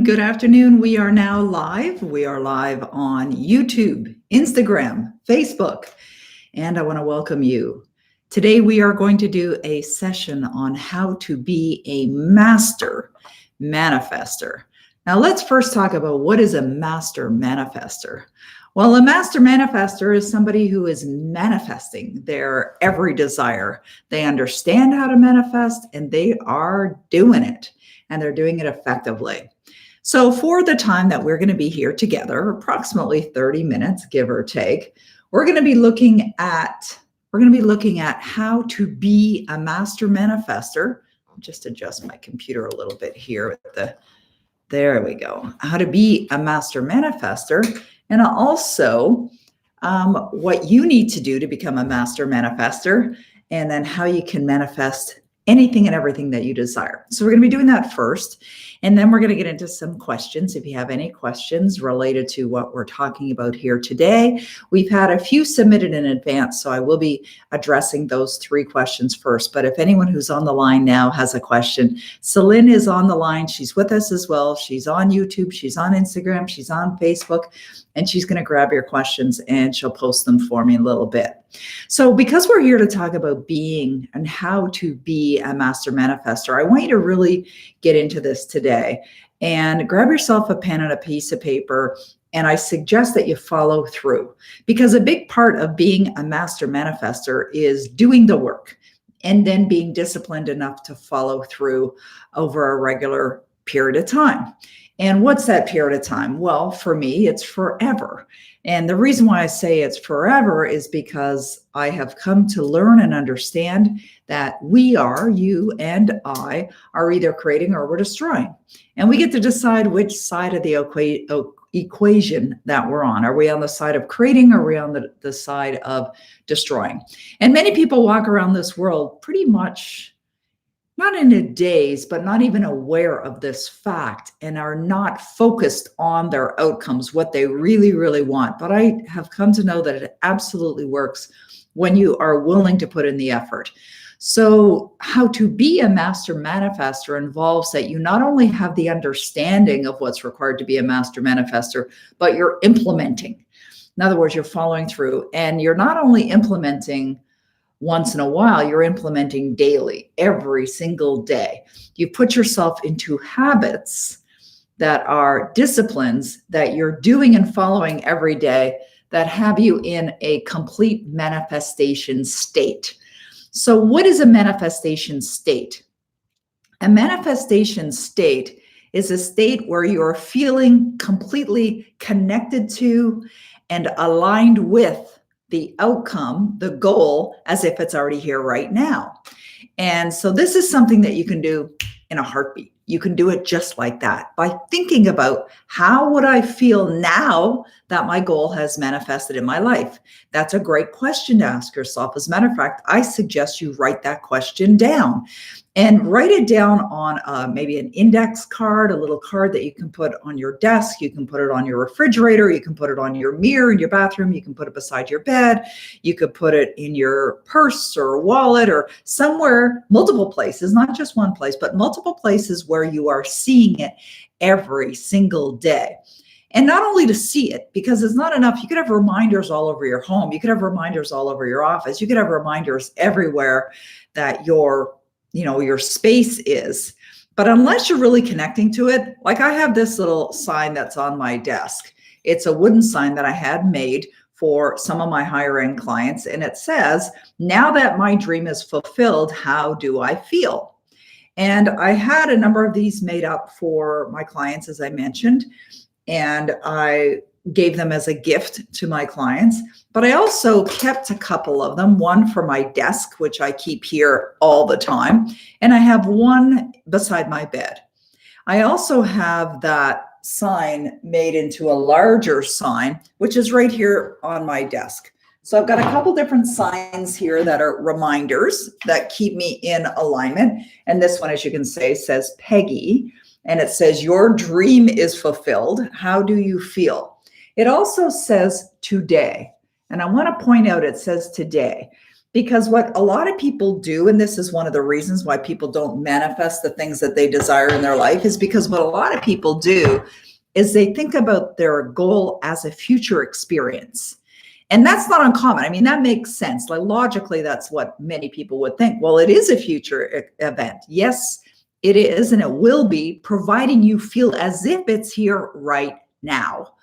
good afternoon. We are now live. We are live on YouTube, Instagram, Facebook, and I want to welcome you. Today we are going to do a session on how to be a master manifestor. Now let's first talk about what is a master manifestor. Well, a master manifestor is somebody who is manifesting their every desire. They understand how to manifest and they are doing it, and they're doing it effectively. So for the time that we're going to be here together, approximately 30 minutes, give or take, we're going to be looking at how to be a master manifestor. I'll just adjust my computer a little bit here there we go. How to be a master manifestor, and also what you need to do to become a master manifestor, and then how you can manifest anything and everything that you desire. So we're going to be doing that first, and then we're going to get into some questions. If you have any questions related to what we're talking about here today, we've had a few submitted in advance, so I will be addressing those 3 questions first. But if anyone who's on the line now has a question, Celine is on the line. She's with us as well. She's on YouTube, she's on Instagram, she's on Facebook, and she's going to grab your questions and she'll post them for me in a little bit. So because we're here to talk about being and how to be a master manifestor, I want you to really get into this today and grab yourself a pen and a piece of paper. And I suggest that you follow through, because a big part of being a master manifestor is doing the work and then being disciplined enough to follow through over a regular period of time. And what's that period of time? Well, for me, it's forever. And the reason why I say it's forever is because I have come to learn and understand that we are, you and I, are either creating or we're destroying. And we get to decide which side of the equation that we're on. Are we on the side of creating, or are we on the side of destroying? And many people walk around this world pretty much not in a daze, but not even aware of this fact, and are not focused on their outcomes, what they really, really want. But I have come to know that it absolutely works when you are willing to put in the effort. So how to be a master manifestor involves that you not only have the understanding of what's required to be a master manifestor, but you're implementing. In other words, you're following through, and you're not only implementing once in a while, you're implementing daily, every single day. You put yourself into habits that are disciplines that you're doing and following every day that have you in a complete manifestation state. So what is a manifestation state? A manifestation state is a state where you're feeling completely connected to and aligned with the outcome, the goal, as if it's already here right now. And so this is something that you can do in a heartbeat. You can do it just like that by thinking about, how would I feel now that my goal has manifested in my life? That's a great question to ask yourself. As a matter of fact, I suggest you write that question down, and write it down on maybe an index card, a little card that you can put on your desk. You can put it on your refrigerator. You can put it on your mirror in your bathroom. You can put it beside your bed. You could put it in your purse or wallet or somewhere, multiple places, not just one place, but multiple places where you are seeing it every single day. And not only to see it, because it's not enough. You could have reminders all over your home. You could have reminders all over your office. You could have reminders everywhere that your space is. But unless you're really connecting to it, like I have this little sign that's on my desk. It's a wooden sign that I had made for some of my higher end clients. And it says, "Now that my dream is fulfilled, how do I feel?" And I had a number of these made up for my clients, as I mentioned, and I gave them as a gift to my clients. But I also kept a couple of them, one for my desk, which I keep here all the time, and I have one beside my bed. I also have that sign made into a larger sign, which is right here on my desk. So I've got a couple different signs here that are reminders that keep me in alignment. And this one, as you can say, says Peggy, and it says, "Your dream is fulfilled. How do you feel?" It also says today. And I want to point out it says today, Because what a lot of people do, and this is one of the reasons why people don't manifest the things that they desire in their life, is because what a lot of people do is they think about their goal as a future experience. And that's not uncommon. I mean, that makes sense. Like logically, that's what many people would think. Well, it is a future event. Yes, it is, and it will be, providing you feel as if it's here right now.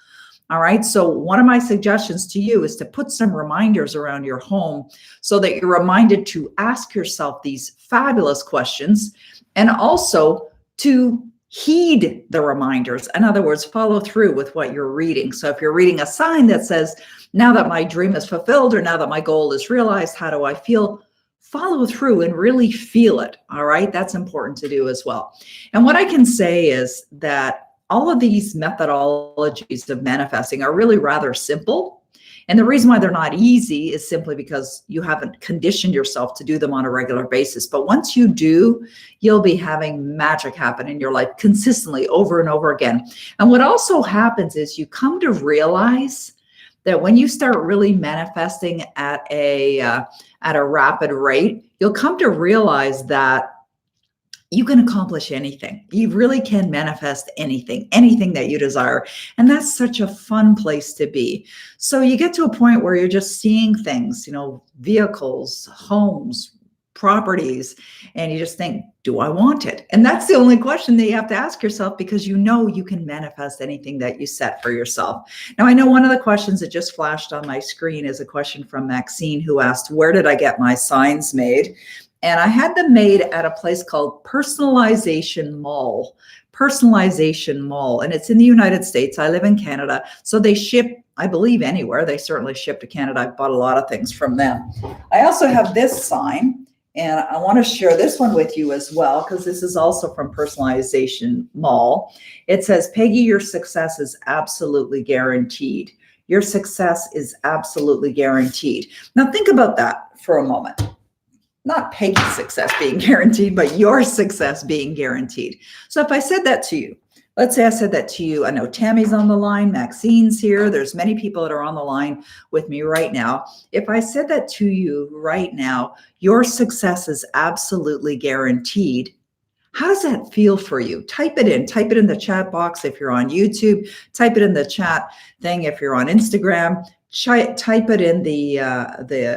All right. So one of my suggestions to you is to put some reminders around your home so that you're reminded to ask yourself these fabulous questions, and also to heed the reminders. In other words, follow through with what you're reading. So if you're reading a sign that says, now that my dream is fulfilled, or now that my goal is realized, how do I feel? Follow through and really feel it. All right. That's important to do as well. And what I can say is that all of these methodologies of manifesting are really rather simple. And the reason why they're not easy is simply because you haven't conditioned yourself to do them on a regular basis. But once you do, you'll be having magic happen in your life consistently over and over again. And what also happens is you come to realize that when you start really manifesting at a rapid rate, you'll come to realize that you can accomplish anything. You really can manifest anything that you desire. And that's such a fun place to be. So you get to a point where you're just seeing things, vehicles, homes, properties, and you just think, do I want it? And that's the only question that you have to ask yourself, because you know you can manifest anything that you set for yourself. Now, I know one of the questions that just flashed on my screen is a question from Maxine, who asked, where did I get my signs made? And I had them made at a place called Personalization Mall. Personalization Mall. And it's in the United States. I live in Canada. So they ship, I believe, anywhere. They certainly ship to Canada. I've bought a lot of things from them. I also have this sign, and I want to share this one with you as well, because this is also from Personalization Mall. It says, Peggy, your success is absolutely guaranteed. Your success is absolutely guaranteed. Now think about that for a moment. Not Peggy's success being guaranteed, but your success being guaranteed. So if I said that to you, let's say I said that to you, I know Tammy's on the line, Maxine's here, there's many people that are on the line with me right now. If I said that to you right now, your success is absolutely guaranteed, how does that feel for you? Type it in the chat box if you're on YouTube, type it in the chat thing if you're on Instagram. Type it in the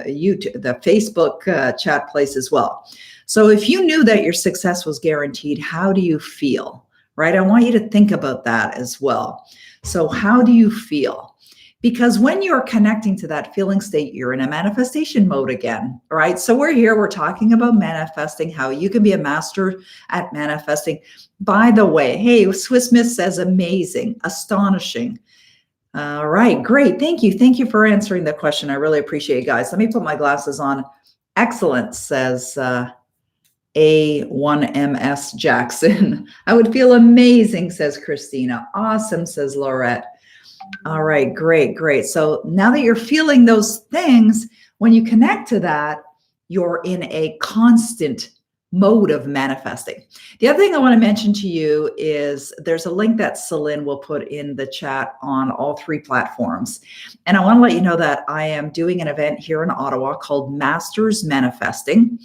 YouTube, the Facebook chat place as well. So if you knew that your success was guaranteed, how do you feel? Right? I want you to think about that as well. So how do you feel? Because when you're connecting to that feeling state, you're in a manifestation mode again, right? So we're talking about manifesting, how you can be a master at manifesting. By the way, hey, Swiss Miss says amazing, astonishing. All right, great. Thank you. Thank you for answering the question. I really appreciate it, guys. Let me put my glasses on. Excellent, says A1MS Jackson. I would feel amazing, says Christina. Awesome, says Laurette. All right, great, great. So now that you're feeling those things, when you connect to that, you're in a constant mode of manifesting. The other thing I want to mention to you is there's a link that Celine will put in the chat on all three platforms. And I want to let you know that I am doing an event here in Ottawa called Masters Manifesting.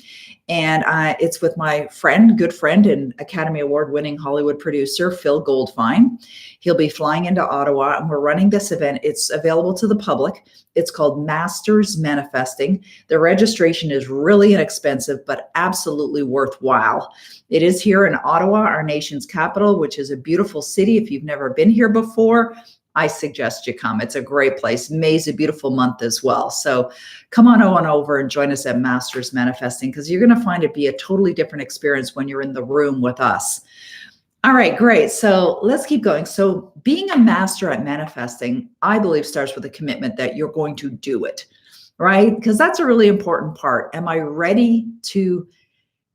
And it's with my good friend and Academy Award winning Hollywood producer, Phil Goldfine. He'll be flying into Ottawa, and we're running this event. It's available to the public. It's called Masters Manifesting. The registration is really inexpensive, but absolutely worthwhile. It is here in Ottawa, our nation's capital, which is a beautiful city. If you've never been here before, I suggest you come. It's a great place. May's a beautiful month as well. So come on over and join us at Masters Manifesting, because you're going to find it be a totally different experience when you're in the room with us. All right, great. So let's keep going. So being a master at manifesting, I believe, starts with a commitment that you're going to do it, right? Because that's a really important part. Am I ready to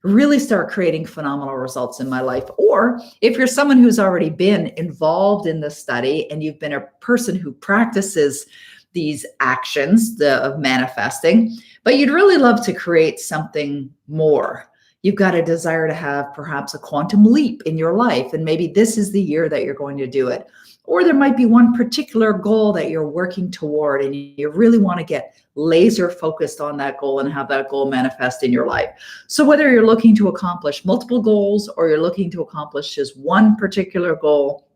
really start creating phenomenal results in my life? Or if you're someone who's already been involved in the study and you've been a person who practices these actions of manifesting, but you'd really love to create something more. You've got a desire to have perhaps a quantum leap in your life, and maybe this is the year that you're going to do it. Or there might be one particular goal that you're working toward, and you really want to get laser focused on that goal and have that goal manifest in your life. So whether you're looking to accomplish multiple goals or you're looking to accomplish just one particular goal,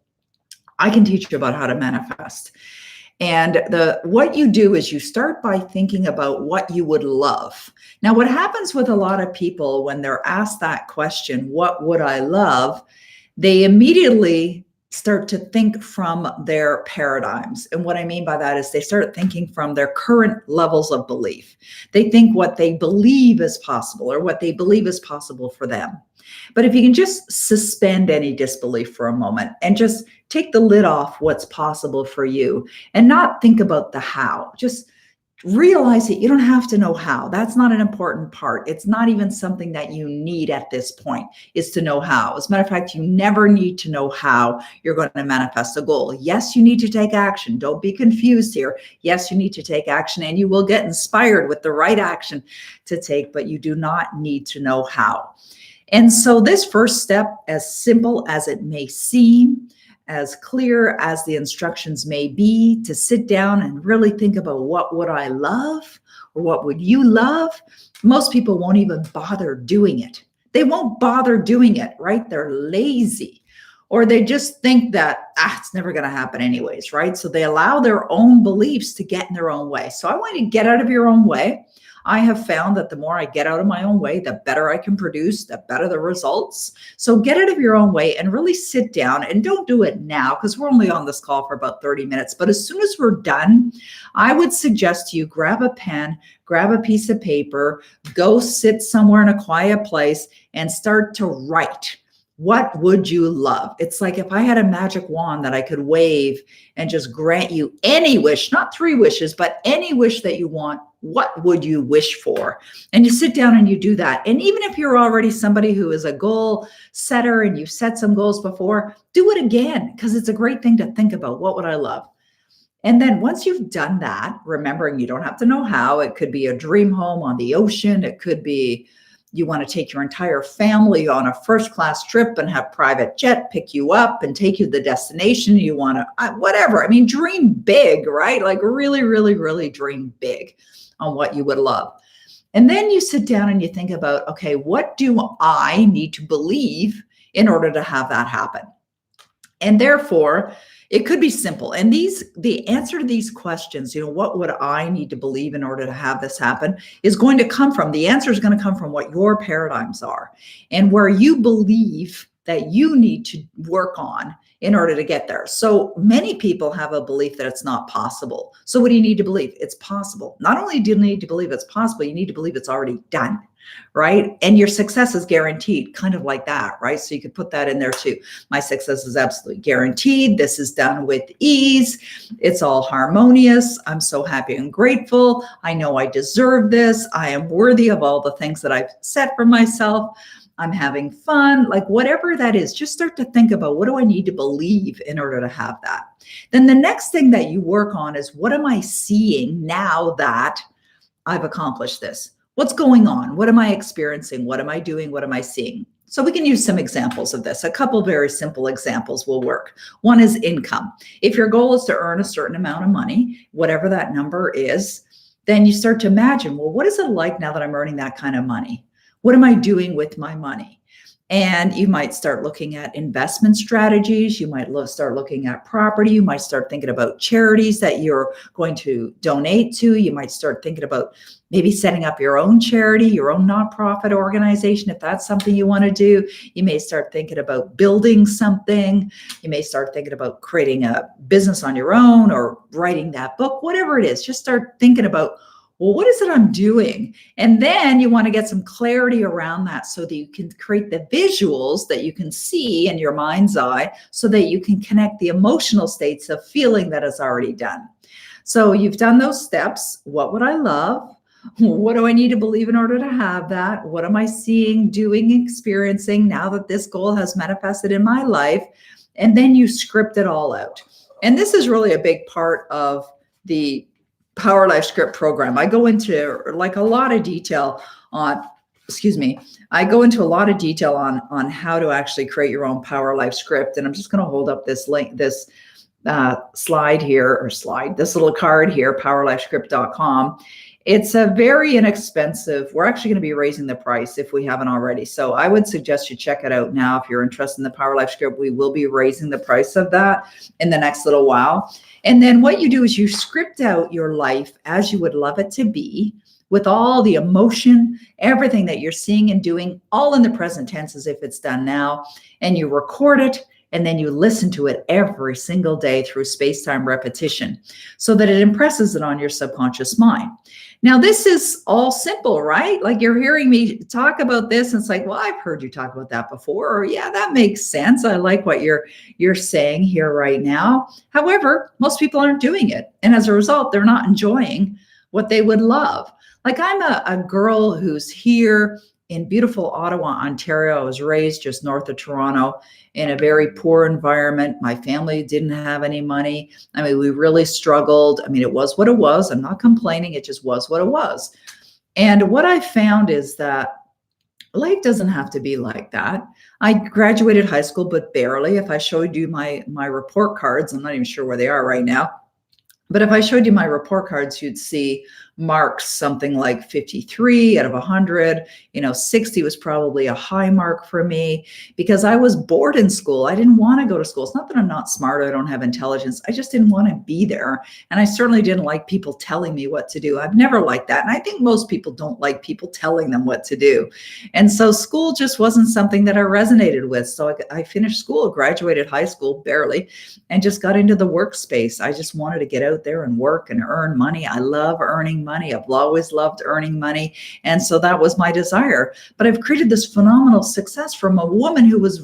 I can teach you about how to manifest. And what you do is you start by thinking about what you would love. Now, what happens with a lot of people when they're asked that question, what would I love? They immediately start to think from their paradigms. And what I mean by that is they start thinking from their current levels of belief. They think what they believe is possible or what they believe is possible for them. But if you can just suspend any disbelief for a moment and just take the lid off what's possible for you and not think about the how, just realize that you don't have to know how. That's not an important part. It's not even something that you need at this point, is to know how. As a matter of fact, you never need to know how you're going to manifest a goal. Yes, you need to take action. Don't be confused here. Yes, you need to take action, and you will get inspired with the right action to take, but you do not need to know how. And so this first step, as simple as it may seem, as clear as the instructions may be, to sit down and really think about what would I love or what would you love? Most people won't even bother doing it. They won't bother doing it, right? They're lazy, or they just think that, it's never going to happen anyways, right? So they allow their own beliefs to get in their own way. So I want you to get out of your own way. I have found that the more I get out of my own way, the better I can produce, the better the results. So get out of your own way and really sit down, and don't do it now because we're only on this call for about 30 minutes. But as soon as we're done, I would suggest you grab a pen, grab a piece of paper, go sit somewhere in a quiet place and start to write. What would you love? It's like if I had a magic wand that I could wave and just grant you any wish, not 3 wishes, but any wish that you want. What would you wish for? And you sit down and you do that. And even if you're already somebody who is a goal setter and you've set some goals before, do it again, because it's a great thing to think about. What would I love? And then once you've done that, remembering you don't have to know how, it could be a dream home on the ocean. It could be you want to take your entire family on a first-class trip and have private jet pick you up and take you to the destination you want to, whatever. I mean, dream big, right? Like really, really, really dream big on what you would love. And then you sit down and you think about, okay, what do I need to believe in order to have that happen? And therefore, it could be simple. And the answer to these questions, what would I need to believe in order to have this happen, is going to come from, the answer is going to come from what your paradigms are and where you believe that you need to work on in order to get there. So many people have a belief that it's not possible. So what do you need to believe? It's possible. Not only do you need to believe it's possible, you need to believe it's already done, right? And your success is guaranteed, kind of like that, right? So you could put that in there too. My success is absolutely guaranteed. This is done with ease. It's all harmonious. I'm so happy and grateful. I know I deserve this. I am worthy of all the things that I've set for myself. I'm having fun, like whatever that is, just start to think about, what do I need to believe in order to have that? Then the next thing that you work on is, what am I seeing now that I've accomplished this? What's going on? What am I experiencing? What am I doing? What am I seeing? So we can use some examples of this. A couple very simple examples will work. One is income. If your goal is to earn a certain amount of money, whatever that number is, then you start to imagine, well, what is it like now that I'm earning that kind of money? What am I doing with my money? And you might start looking at investment strategies. You might start looking at property. You might start thinking about charities that you're going to donate to. You might start thinking about maybe setting up your own charity, your own nonprofit organization, if that's something you want to do. You may start thinking about building something. You may start thinking about creating a business on your own or writing that book, whatever it is. Just start thinking about, well, what is it I'm doing? And then you want to get some clarity around that so that you can create the visuals that you can see in your mind's eye so that you can connect the emotional states of feeling that it's already done. So you've done those steps. What would I love? What do I need to believe in order to have that? What am I seeing, doing, experiencing now that this goal has manifested in my life? And then you script it all out. And this is really a big part of the Power Life Script program. I go into like a lot of detail on excuse me, I go into a lot of detail on how to actually create your own Power Life script. And I'm just going to hold up this link, this slide here, this little card here, powerlifescript.com. It's a very inexpensive. We're actually going to be raising the price if we haven't already. So I would suggest you check it out now. If you're interested in the Power Life script, we will be raising the price of that in the next little while. And then what you do is you script out your life as you would love it to be, with all the emotion, everything that you're seeing and doing, all in the present tense as if it's done now. And you record it, and then you listen to it every single day through space-time repetition so that it impresses it on your subconscious mind. Now, this is all simple, right? Like, you're hearing me talk about this, and it's like, well, I've heard you talk about that before, or yeah, that makes sense. I like what you're saying here right now. However, most people aren't doing it. And as a result, they're not enjoying what they would love. Like, I'm a girl who's here in beautiful Ottawa, Ontario. I was raised just north of Toronto in a very poor environment. My family didn't have any money. I mean, we really struggled. I mean, it was what it was. I'm not complaining. It just was what it was. And what I found is that life doesn't have to be like that. I graduated high school, but barely. If I showed you my report cards, I'm not even sure where they are right now. But if I showed you my report cards, you'd see marks something like 53 out of 100. 60 was probably a high mark for me because I was bored in school. I didn't want to go to school. It's not that I'm not smart. I don't have intelligence. I just didn't want to be there. And I certainly didn't like people telling me what to do. I've never liked that. And I think most people don't like people telling them what to do. And so school just wasn't something that I resonated with. So I finished school, graduated high school, barely, and just got into the workspace. I just wanted to get out there and work and earn money. I love earning money. I've always loved earning money. And so that was my desire. But I've created this phenomenal success from a woman who was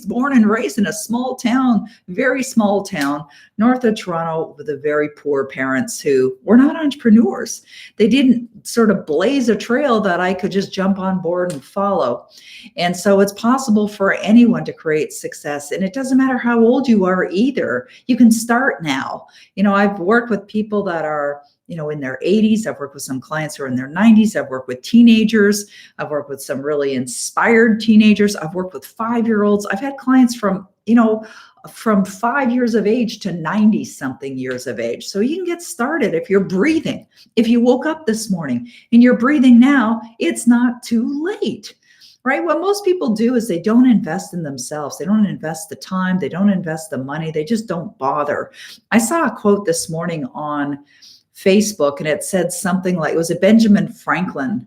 born and raised in a small town, very small town, north of Toronto, with a very poor parents who were not entrepreneurs. They didn't sort of blaze a trail that I could just jump on board and follow. And so it's possible for anyone to create success. And it doesn't matter how old you are either. You can start now. I've worked with people that are in their 80s. I've worked with some clients who are in their 90s. I've worked with teenagers. I've worked with some really inspired teenagers. I've worked with 5-year-olds. I've had clients from 5 years of age to 90 something years of age. So you can get started if you're breathing. If you woke up this morning and you're breathing now, it's not too late. Right? What most people do is they don't invest in themselves. They don't invest the time. They don't invest the money. They just don't bother. I saw a quote this morning on Facebook, and it said something like, it was a Benjamin Franklin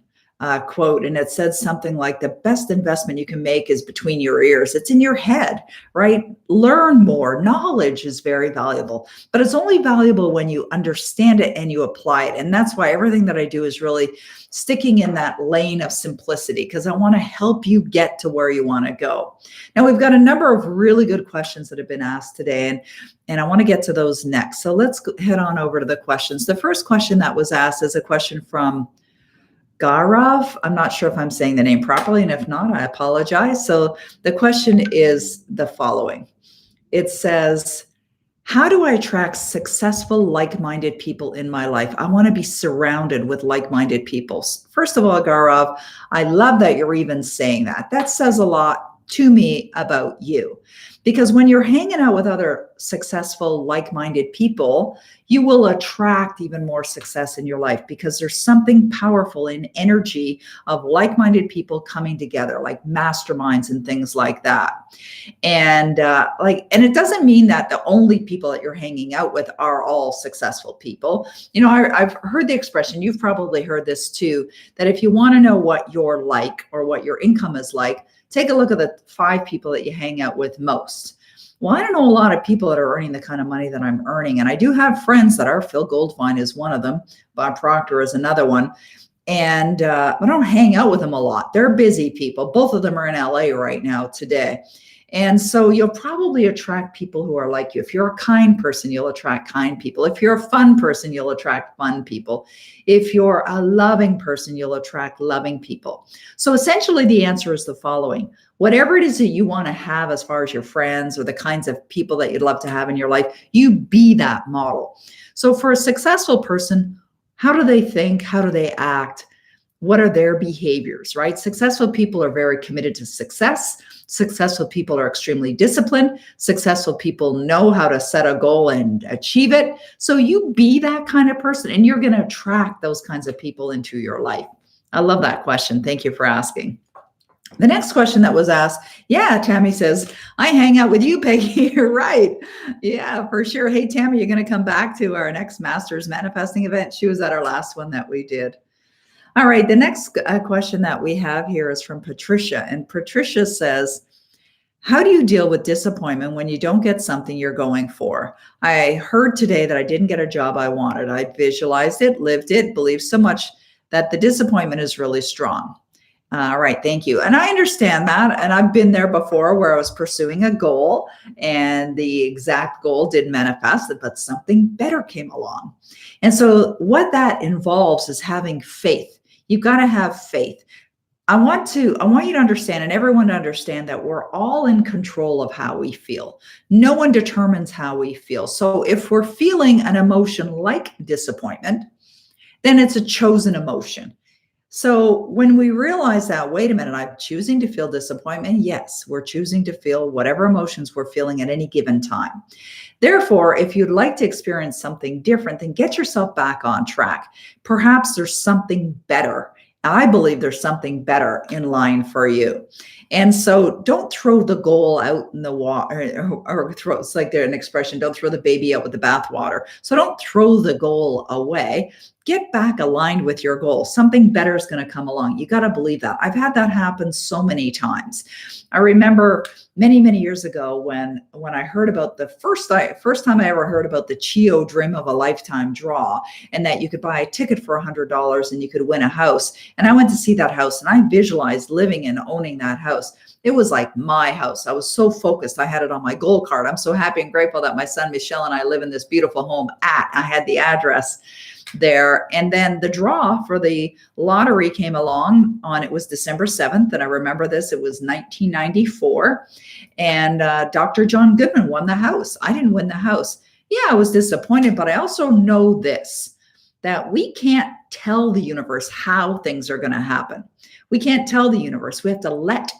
quote, and it said something like, the best investment you can make is between your ears. It's in your head, right? Learn more. Knowledge is very valuable, but it's only valuable when you understand it and you apply it. And that's why everything that I do is really sticking in that lane of simplicity, because I want to help you get to where you want to go. Now, we've got a number of really good questions that have been asked today, and I want to get to those next. So let's head on over to the questions. The first question that was asked is a question from Gaurav. I'm not sure if I'm saying the name properly, and if not, I apologize. So the question is the following. It says, how do I attract successful, like-minded people in my life? I want to be surrounded with like-minded people. First of all, Gaurav, I love that you're even saying that. That says a lot to me about you. Because when you're hanging out with other successful, like-minded people, you will attract even more success in your life, because there's something powerful in energy of like-minded people coming together, like masterminds and things like that. And and it doesn't mean that the only people that you're hanging out with are all successful people. I've heard the expression, you've probably heard this too, that if you want to know what you're like or what your income is like, take a look at the 5 people that you hang out with most. Well, I don't know a lot of people that are earning the kind of money that I'm earning. And I do have friends that are. Phil Goldfine is one of them. Bob Proctor is another one. And I don't hang out with them a lot. They're busy people. Both of them are in LA right now today. And so you'll probably attract people who are like you. If you're a kind person, you'll attract kind people. If you're a fun person, you'll attract fun people. If you're a loving person, you'll attract loving people. So essentially the answer is the following. Whatever it is that you want to have as far as your friends or the kinds of people that you'd love to have in your life, you be that model. So for a successful person, how do they think? How do they act? What are their behaviors, right? Successful people are very committed to success. Successful people are extremely disciplined. Successful people know how to set a goal and achieve it. So you be that kind of person, and you're going to attract those kinds of people into your life. I love that question. Thank you for asking. The next question that was asked, yeah, Tammy says, I hang out with you, Peggy. You're right. Yeah, for sure. Hey, Tammy, you're going to come back to our next Masters Manifesting event. She was at our last one that we did. All right, the next question that we have here is from Patricia. And Patricia says, how do you deal with disappointment when you don't get something you're going for? I heard today that I didn't get a job I wanted. I visualized it, lived it, believed so much that the disappointment is really strong. All right, thank you. And I understand that. And I've been there before where I was pursuing a goal and the exact goal didn't manifest, but something better came along. And so what that involves is having faith. You've got to have faith. I want you to understand, and everyone to understand, that we're all in control of how we feel. No one determines how we feel. So if we're feeling an emotion like disappointment, then it's a chosen emotion. So when we realize that, wait a minute, I'm choosing to feel disappointment. Yes, we're choosing to feel whatever emotions we're feeling at any given time. Therefore, if you'd like to experience something different, then get yourself back on track. Perhaps there's something better. I believe there's something better in line for you. And so don't throw the goal out in the water, or throw, it's like there's an expression, don't throw the baby out with the bathwater. So don't throw the goal away. Get back aligned with your goal. Something better is going to come along. You got to believe that. I've had that happen so many times. I remember many, many years ago when I heard about the first time I ever heard about the CHIO Dream of a Lifetime draw, and that you could buy a ticket for $100 and you could win a house. And I went to see that house and I visualized living and owning that house. It was like my house. I was so focused. I had it on my goal card. I'm so happy and grateful that my son Michelle and I live in this beautiful home. I had the address there. And then the draw for the lottery came along it was December 7th. And I remember this, it was 1994. And Dr. John Goodman won the house. I didn't win the house. Yeah, I was disappointed, but I also know this, that we can't tell the universe how things are going to happen. We can't tell the universe. We have to let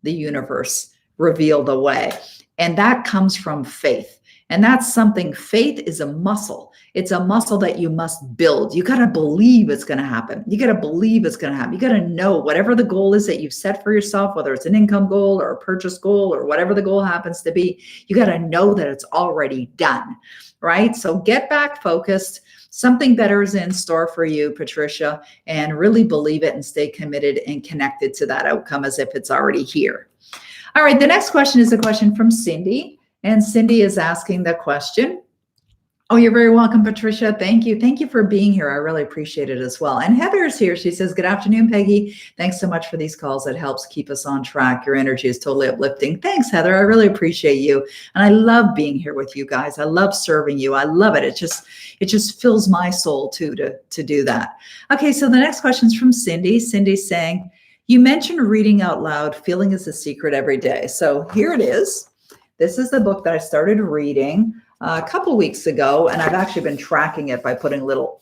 the universe reveal the way. And that comes from faith. And that's something, faith is a muscle. It's a muscle that you must build. You got to believe it's going to happen. You got to believe it's going to happen. You got to know whatever the goal is that you've set for yourself, whether it's an income goal or a purchase goal or whatever the goal happens to be, you got to know that it's already done, right? So get back focused. Something better is in store for you, Patricia, and really believe it and stay committed and connected to that outcome as if it's already here. All right, the next question is a question from Cindy. And Cindy is asking the question. Oh, you're very welcome, Patricia. Thank you. Thank you for being here. I really appreciate it as well. And Heather is here. She says, good afternoon, Peggy. Thanks so much for these calls. It helps keep us on track. Your energy is totally uplifting. Thanks, Heather. I really appreciate you. And I love being here with you guys. I love serving you. I love it. It just fills my soul too to do that. Okay, so the next question is from Cindy. Cindy's saying, you mentioned reading out loud, Feeling is a Secret every day. So here it is. This is the book that I started reading a couple weeks ago, and I've actually been tracking it by putting little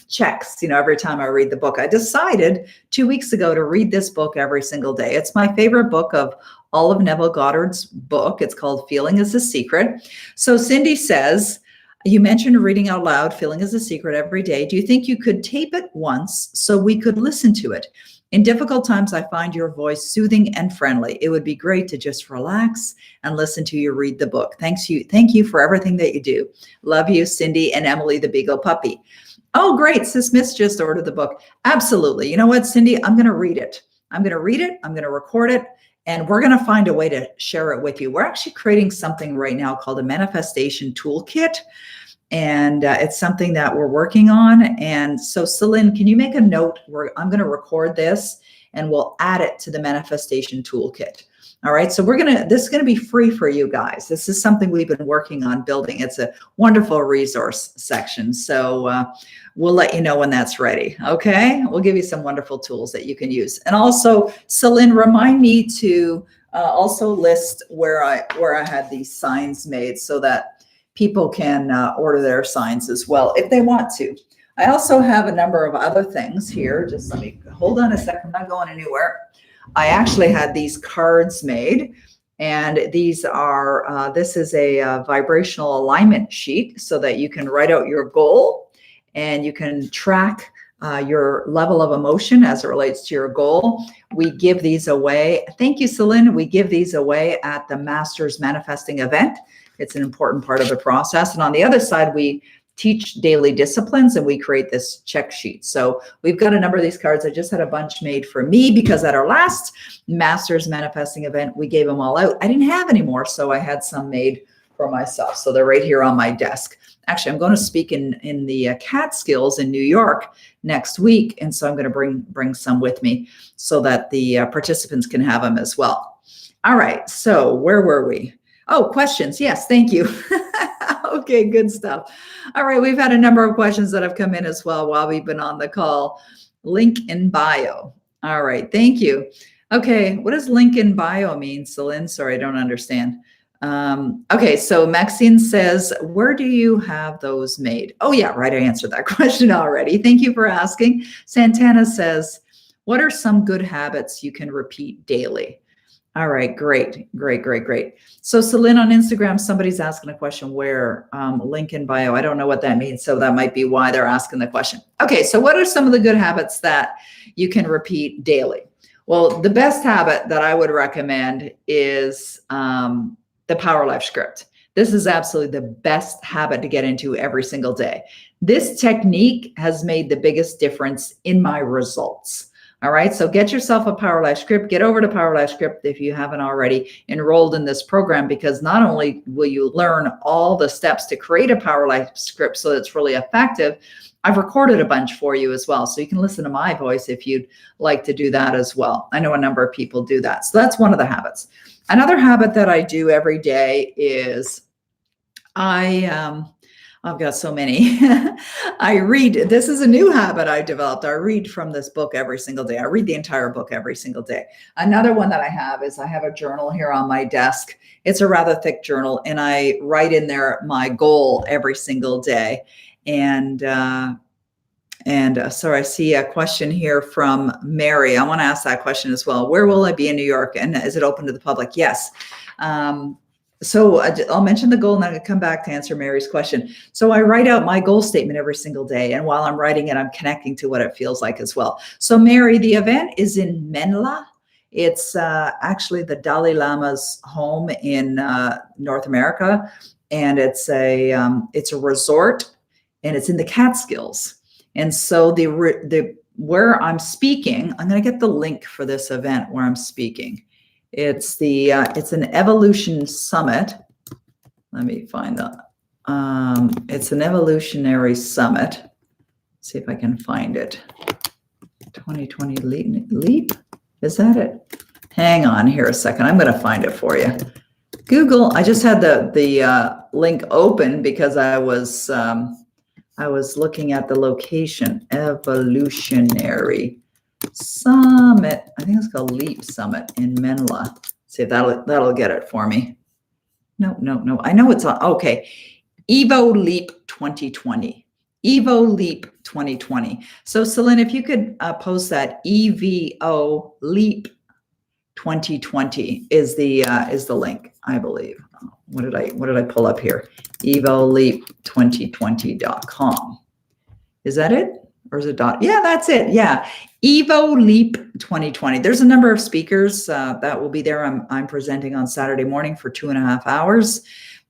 checks, every time I read the book. I decided 2 weeks ago to read this book every single day. It's my favorite book of all of Neville Goddard's book. It's called Feeling is a Secret. So Cindy says, you mentioned reading out loud, Feeling is a Secret every day. Do you think you could tape it once so we could listen to it? In difficult times, I find your voice soothing and friendly. It would be great to just relax and listen to you read the book. Thank you for everything that you do. Love you, Cindy and Emily, the Beagle Puppy. Oh, great. Sis Miss just ordered the book. Absolutely. You know what, Cindy? I'm going to read it. I'm going to record it, and we're going to find a way to share it with you. We're actually creating something right now called a manifestation toolkit. And it's something that we're working on. And so, Celine, can you make a note where I'm going to record this and we'll add it to the manifestation toolkit. All right. So this is going to be free for you guys. This is something we've been working on building. It's a wonderful resource section. So we'll let you know when that's ready. Okay. We'll give you some wonderful tools that you can use. And also, Celine, remind me to also list where I had these signs made so that people can order their signs as well if they want to. I also have a number of other things here. Just let me hold on a second. I'm not going anywhere. I actually had these cards made, and these are, this is a vibrational alignment sheet so that you can write out your goal and you can track your level of emotion as it relates to your goal. We give these away. Thank you, Celine. We give these away at the Masters Manifesting event. It's an important part of the process. And on the other side, we teach daily disciplines and we create this check sheet. So we've got a number of these cards. I just had a bunch made for me because at our last Masters Manifesting event, we gave them all out. I didn't have any more, so I had some made for myself. So they're right here on my desk. Actually, I'm going to speak in the Catskills in New York next week. And so I'm going to bring some with me so that the participants can have them as well. All right. So where were we? Oh, questions. Yes. Thank you. Okay. Good stuff. All right. We've had a number of questions that have come in as well while we've been on the call. Link in bio. All right. Thank you. Okay. What does link in bio mean, Celine? Sorry, I don't understand. Okay, so Maxine says, where do you have those made? Oh yeah, right, I answered that question already. Thank you for asking. Santana says, what are some good habits you can repeat daily? All right, great. So Celine on Instagram, somebody's asking a question where, link in bio. I don't know what that means, so that might be why they're asking the question. Okay, so what are some of the good habits that you can repeat daily? Well, the best habit that I would recommend is the Power Life script. This is absolutely the best habit to get into every single day. This technique has made the biggest difference in my results. All right, so get yourself a Power Life script. Get over to Power Life script if you haven't already enrolled in this program, because not only will you learn all the steps to create a Power Life script so that it's really effective, I've recorded a bunch for you as well. So you can listen to my voice if you'd like to do that as well. I know a number of people do that. So that's one of the habits. Another habit that I do every day is I've got so many. I read. This is a new habit I developed. I read from this book every single day. I read the entire book every single day. Another one that I have is I have a journal here on my desk. It's a rather thick journal, and I write in there my goal every single day. And so I see a question here from Mary. I want to ask that question as well. Where will I be in New York? And is it open to the public? Yes. So I'll mention the goal and then I'll come back to answer Mary's question. So I write out my goal statement every single day. And while I'm writing it, I'm connecting to what it feels like as well. So Mary, the event is in Menla. It's actually the Dalai Lama's home in North America. And it's a resort, and it's in the Catskills. And so the where I'm speaking, I'm going to get the link for this event where I'm speaking. It's an evolution summit. Let me find that. It's an evolutionary summit. Let's see if I can find it. 2020 leap. Is that it? Hang on here a second. I'm going to find it for you. Google. I just had the link open because I was looking at the location. Evolutionary Summit. I think it's called Leap Summit in Menla. See if that'll get it for me. No. I know it's on. Okay. Evo Leap 2020. Evo Leap 2020. So Celine, if you could post that, EVO Leap 2020 is the link, I believe. What did I pull up here? EvoLeap2020.com. Is that it? Or is it dot? Yeah, that's it. Yeah. Evo Leap 2020. There's a number of speakers that will be there. I'm presenting on Saturday morning for 2.5 hours.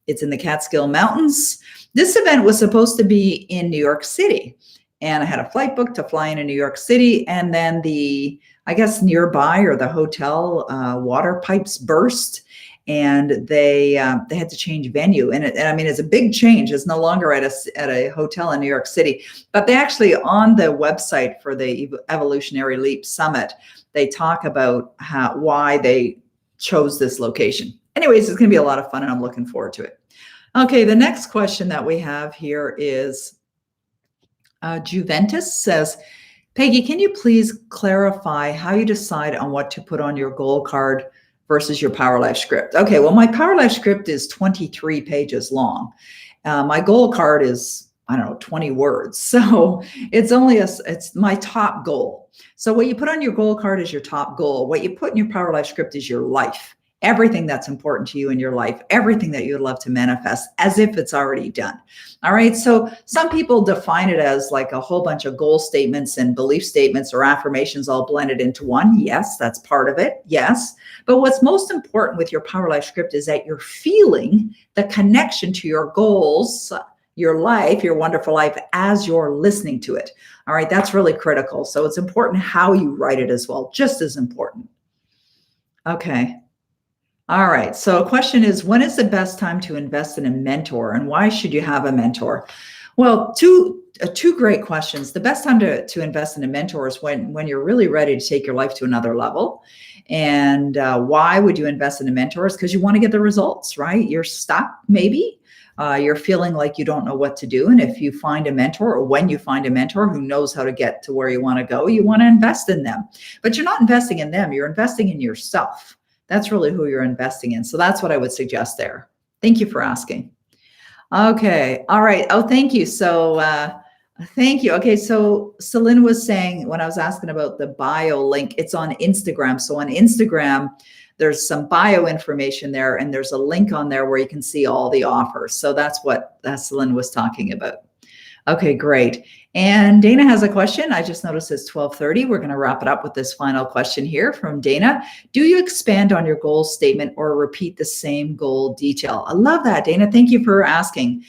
It's in the Catskill Mountains. This event was supposed to be in New York City, and I had a flight booked to fly into New York City, and then I guess nearby or the hotel water pipes burst, and they had to change venue. And I mean, it's a big change. It's no longer at a hotel in New York City, but they actually, on the website for the Evolutionary Leap Summit, they talk about why they chose this location. Anyways, it's going to be a lot of fun, and I'm looking forward to it. Okay, the next question that we have here is Juventus says, Peggy, can you please clarify how you decide on what to put on your goal card versus your Power Life script? Okay, well, my Power Life script is 23 pages long. My goal card is I don't know, 20 words. So it's my top goal. So what you put on your goal card is your top goal. What you put in your Power Life script is your life, everything that's important to you in your life, everything that you would love to manifest as if it's already done. All right. So some people define it as like a whole bunch of goal statements and belief statements or affirmations all blended into one. Yes, that's part of it. Yes. But what's most important with your Power Life script is that you're feeling the connection to your goals, your life, your wonderful life, as you're listening to it. All right, that's really critical. So it's important how you write it as well, just as important. Okay. All right. So a question is, when is the best time to invest in a mentor, and why should you have a mentor? Well, two great questions. The best time to invest in a mentor is when you're really ready to take your life to another level. And why would you invest in a mentor? Is because you want to get the results, right? You're stuck, maybe. You're feeling like you don't know what to do. And if you find a mentor, or when you find a mentor who knows how to get to where you want to go, you want to invest in them. But you're not investing in them. You're investing in yourself. That's really who you're investing in. So that's what I would suggest there. Thank you for asking. Okay. All right. Oh, thank you. So thank you. Okay. So Celine was saying, when I was asking about the bio link, it's on Instagram. So on Instagram, there's some bio information there, and there's a link on there where you can see all the offers. So that's what Celine was talking about. Okay, great. And Dana has a question. I just noticed it's 12:30. We're going to wrap it up with this final question here from Dana. Do you expand on your goal statement or repeat the same goal detail? I love that, Dana. Thank you for asking.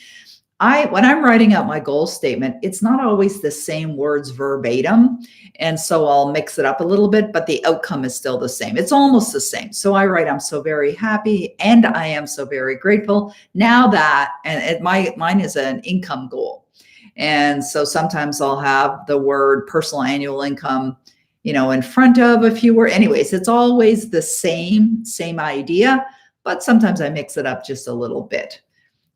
When I'm writing out my goal statement, it's not always the same words verbatim. And so I'll mix it up a little bit, but the outcome is still the same. It's almost the same. So I write, I'm so very happy and I am so very grateful now that, and mine is an income goal. And so sometimes I'll have the word personal annual income, in front of a few words. Anyways, it's always the same idea, but sometimes I mix it up just a little bit.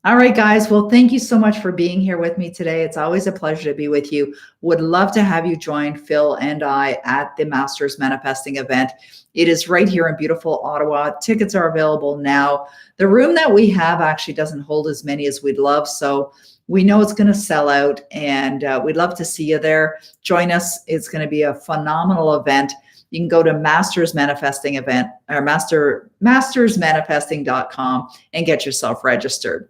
All right, guys. Well, thank you so much for being here with me today. It's always a pleasure to be with you. Would love to have you join Phil and I at the Masters Manifesting event. It is right here in beautiful Ottawa. Tickets are available now. The room that we have actually doesn't hold as many as we'd love. So we know it's going to sell out, and we'd love to see you there. Join us. It's going to be a phenomenal event. You can go to Masters Manifesting event or mastersmanifesting.com and get yourself registered.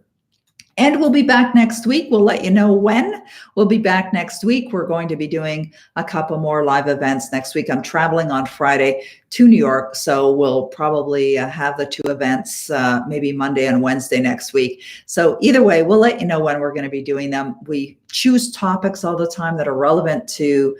And we'll be back next week. We'll let you know when. We'll be back next week. We're going to be doing a couple more live events next week. I'm traveling on Friday to New York, so we'll probably have the two events maybe Monday and Wednesday next week. So either way, we'll let you know when we're going to be doing them. We choose topics all the time that are relevant to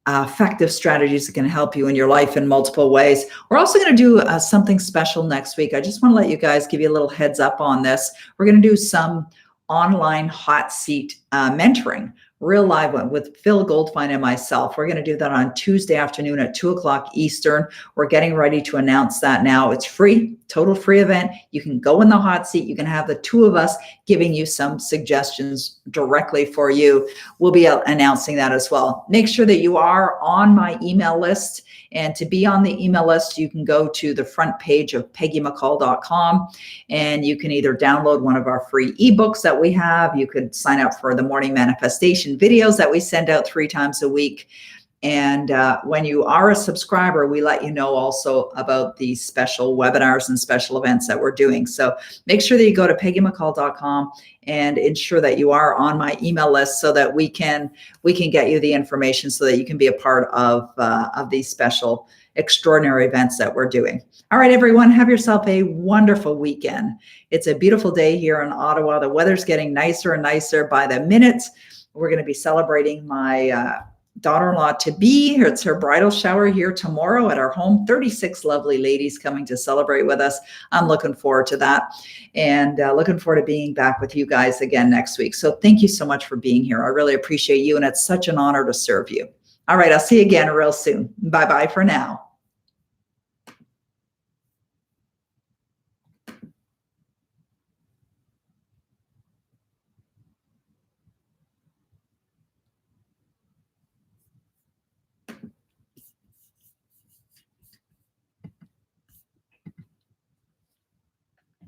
effective strategies that can help you in your life in multiple ways. We're also going to do something special next week. I just want to let you guys, give you a little heads up on this. We're going to do some online hot seat mentoring, real live one with Phil Goldfine and myself. We're going to do that on Tuesday afternoon at 2:00 Eastern. We're getting ready to announce that now. It's free, total free event. You can go in the hot seat. You can have the two of us giving you some suggestions directly for you. We'll be announcing that as well. Make sure that you are on my email list. And to be on the email list, you can go to the front page of PeggyMcColl.com, and you can either download one of our free ebooks that we have. You could sign up for the morning manifestation videos that we send out 3 times a week. And when you are a subscriber, we let you know also about these special webinars and special events that we're doing. So make sure that you go to PeggyMcColl.com and ensure that you are on my email list so that we can get you the information so that you can be a part of these special extraordinary events that we're doing. All right, everyone, have yourself a wonderful weekend. It's a beautiful day here in Ottawa. The weather's getting nicer and nicer by the minute. We're going to be celebrating my daughter-in-law to be. It's her bridal shower here tomorrow at our home. 36 lovely ladies coming to celebrate with us. I'm looking forward to that, and looking forward to being back with you guys again next week. So thank you so much for being here. I really appreciate you, and it's such an honor to serve you. All right, I'll see you again real soon. Bye-bye for now.